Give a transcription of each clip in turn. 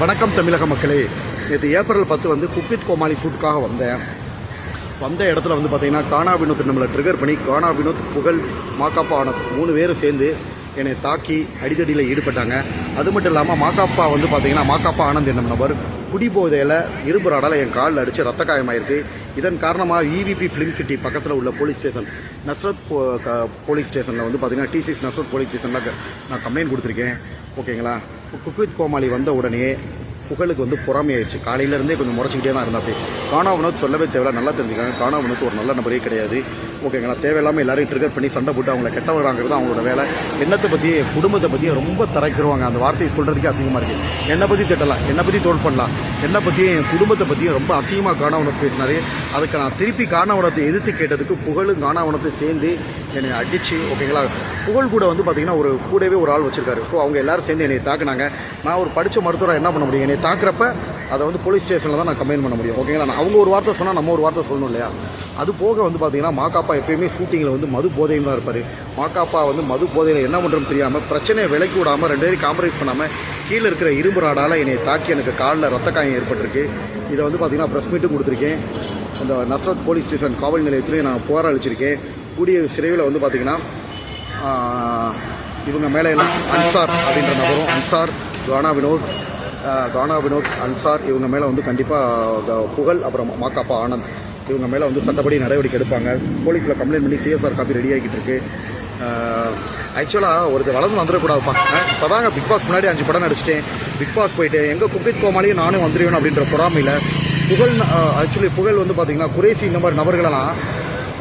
வணக்கம் தமிழக மக்களே. நேற்று ஏப்ரல் 10 வந்து குக் வித் கோமாளி ஷூட்டுக்காக வந்த இடத்துல வந்து பார்த்தீங்கன்னா கானா வினோத் நம்மளை ட்ரிகர் பண்ணி கானா வினோத், புகழ், மாக்காப்பா ஆனந்த் 3 பேரும் சேர்ந்து என்னை தாக்கி அடிதடியில் ஈடுபட்டாங்க. அது மட்டும் இல்லாமல் மாக்காப்பா வந்து பார்த்தீங்கன்னா மாக்காப்பா ஆனந்த் என்னும் நபர் குடிபோதையில் இரும்பு ராடால் என் காலில் அடித்து ரத்த காயமாயிருக்கு. இதன் காரணமாக இவிபி ஃபிலிம் சிட்டி பக்கத்தில் உள்ள போலீஸ் ஸ்டேஷன் நஸ்ரத் போலீஸ் ஸ்டேஷனில் வந்து பார்த்தீங்கன்னா T6 நஸ்ரத் போலீஸ் ஸ்டேஷனில் நான் கம்ப்ளைண்ட் கொடுத்துருக்கேன். ஓகேங்களா. குக் வித் கோமாளி வந்த உடனே புகழுக்கு வந்து பொறாமையாயிடுச்சு. காலையிலேருந்தே கொஞ்சம் முறைச்சிக்கிட்டே தான் இருந்தாப்பே. கானா வினோத் சொல்லவே தேவையில்ல, நல்லா தெரிஞ்சுக்காங்க. கானா வினோத் ஒரு நல்ல நபரே கிடையாது. ஓகேங்களா. தேவையில்லாமல் எல்லாரையும் ட்ரிகர் பண்ணி சண்டை போட்டு அவங்கள கெட்ட வராங்கிறது அவங்களோட வேலை. என்னத்தை பற்றி, குடும்பத்தை பற்றி ரொம்ப தரைக்கிறவாங்க. அந்த வார்த்தையை சொல்கிறதுக்கே அசிங்கமாக இருக்குது. என்னை பற்றி திட்டலாம், என்னை பற்றி தோல் பண்ணலாம், என்னை பற்றியும் என் குடும்பத்தை பற்றியும் ரொம்ப அசிங்கமாக கானா வினோத் பேசினாரு. அதுக்கு நான் திருப்பி கானா வினோத்தை எதிர்த்து கேட்டதுக்கு புகழும் கானா வினோத்தை சேர்ந்து என்னை அடிச்சு, ஓகேங்களா. புகழ் கூட வந்து பார்த்தீங்கன்னா ஒரு கூடவே ஒரு ஆள் வச்சிருக்காரு. ஸோ அவங்க எல்லாரும் சேர்ந்து என்னை தாக்குனாங்க. நான் ஒரு படித்த மருத்துவராக என்ன பண்ண முடியும்? என்னை தாக்குறப்ப அதை வந்து போலீஸ் ஸ்டேஷனில் தான் நான் கம்ப்ளைண்ட் பண்ண முடியும். ஓகேங்களா. அவங்க ஒரு வார்த்தை சொன்னால் நம்ம ஒரு வார்த்தை சொல்லணும் இல்லையா. அது போக வந்து பார்த்தீங்கன்னா மாக்காப்பா எப்பயுமே ஷூட்டிங்கில் வந்து மது போதையும் தான் இருப்பார். மாக்காப்பா வந்து மது போதையில் என்ன பண்ணுறோம் தெரியாமல் பிரச்சனையை விலக்கி விடாமல் 2 பேரும் காம்ப்ரமைஸ் பண்ணாமல் கீழே இருக்கிற இரும்பு ராடால் என்னை தாக்கி எனக்கு காலில் ரத்த காயம் ஏற்பட்டிருக்கு. இதை வந்து பார்த்தீங்கன்னா ப்ரெஸ் மீட்டும் கொடுத்துருக்கேன். அந்த நஸ்ரத் போலீஸ் ஸ்டேஷன் காவல் நிலையத்திலேயே நான் புகார் அளிச்சிருக்கேன். கூடிய விரைவில் வந்து பார்த்தீங்கன்னா இவங்க மேலே எல்லாம் அன்சார் அப்படின்ற நபரும், அன்சார், கானா வினோத், அன்சார் இவங்க மேலே வந்து கண்டிப்பாக புகழ் அப்புறம் மாக்காப்பா ஆனந்த் இவங்க மேலே வந்து சட்டப்படி நடவடிக்கை எடுப்பாங்க. போலீஸில் கம்ப்ளைண்ட் பண்ணி CSR காப்பி ரெடி ஆகிட்டு இருக்கு. ஆக்சுவலாக ஒருத்தர் வளர்ந்து வந்துடக்கூடாதுப்பா. இப்போ தாங்க பிக் பாஸ் முன்னாடி 5 படம் நடிச்சிட்டேன். பிக் பாஸ் போயிட்டு எங்கள் குக் வித் கோமாளியும் நானும் வந்துடுவேன் அப்படின்ற பொறாமையில் புகழ் வந்து பார்த்தீங்கன்னா குரேசி இந்த மாதிரி நபர்களெல்லாம்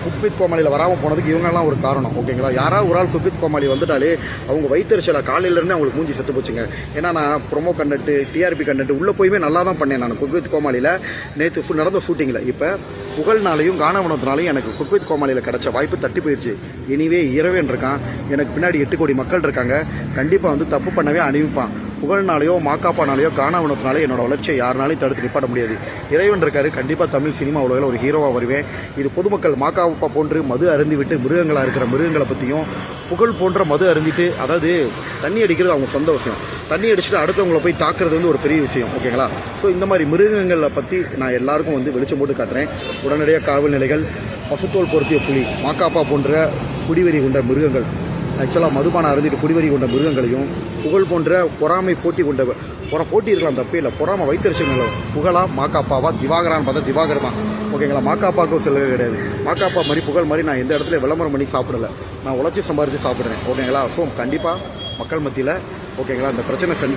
குக் வித் கோமாளியில் வராமல் போனதுக்கு இவங்கெல்லாம் ஒரு காரணம். ஓகேங்களா. யாராவது ஒரு ஆள் குக் வித் கோமாளி வந்துட்டாலே அவங்க வயிற்றுச்சல காலையிலேருந்து அவங்களுக்கு மூஞ்சி செத்து போச்சுங்க. ஏன்னா நான் ப்ரொமோ கண்டென்ட், TRP கண்டென்ட் உள்ளே போயுமே நல்லா தான் பண்ணேன் நான் குக் வித் கோமாளியில். நேற்று நடந்த ஷூட்டிங்கில் இப்போ புகழ்னாலையும் கானா வினோத்னாலையும் எனக்கு குக் வித் கோமாளியில் கிடைச்ச வாய்ப்பு தட்டி போயிடுச்சு. இனிவே இரவேன் இருக்கான். எனக்கு பின்னாடி 8 கோடி மக்கள் இருக்காங்க. கண்டிப்பாக வந்து தப்பு பண்ணவே அணிவிப்பான். புகழ்னாலேயோ மாக்காப்பானாலேயோ கானா வினோத்னாலே என்னோட வளர்ச்சியை யாருனாலையும் தடுத்து நிப்பாட்ட முடியாது. இறைவன் இருக்காரு. கண்டிப்பாக தமிழ் சினிமா உலகில் ஒரு ஹீரோவாக வருவேன். இது பொதுமக்கள் மாக்காப்பா போன்று மது அருந்திவிட்டு மிருகங்களாக இருக்கிற மிருகங்களை பற்றியும், புகழ் போன்ற மது அருந்திட்டு, அதாவது தண்ணி அடிக்கிறது அவங்க சொந்த விஷயம், தண்ணி அடிச்சுட்டு அடுத்தவங்களை போய் தாக்குறது வந்து ஒரு பெரிய விஷயம். ஓகேங்களா. ஸோ இந்த மாதிரி மிருகங்களை பற்றி நான் எல்லாருக்கும் வந்து வெளிச்சம் போட்டு காட்டுறேன். உடனடியாக காவல் நிலைகள், பசுத்தோல் பொருத்திய புலி, மாக்காப்பா போன்ற குடிவெறி கொண்ட மிருகங்கள், ஆக்சுவலாக மதுபானம் அருந்திட்டு குடிவெறி கொண்ட மிருகங்களையும், புகழ் போன்ற பொறாமை போட்டி கொண்ட போட்டி இருக்கலாம், தப்பே இல்லை. பொறாமை வைத்தறிச்சல் புகழா மாக்காப்பாவா திவாகரான்னு பார்த்தா திவாகர் தான். ஓகேங்களா. மாக்காப்பாவுக்கும் செல்லவே கிடையாது. மாக்காப்பா மாதிரி புகழ் மாதிரி நான் எந்த இடத்துல விளம்பரம் பண்ணி சாப்பிடல. நான் உழைச்சி சம்பாரித்து சாப்பிட்றேன். ஓகேங்களா. ஸோ கண்டிப்பாக மக்கள் மத்தியில் ஓகேங்களா இந்த பிரச்சனை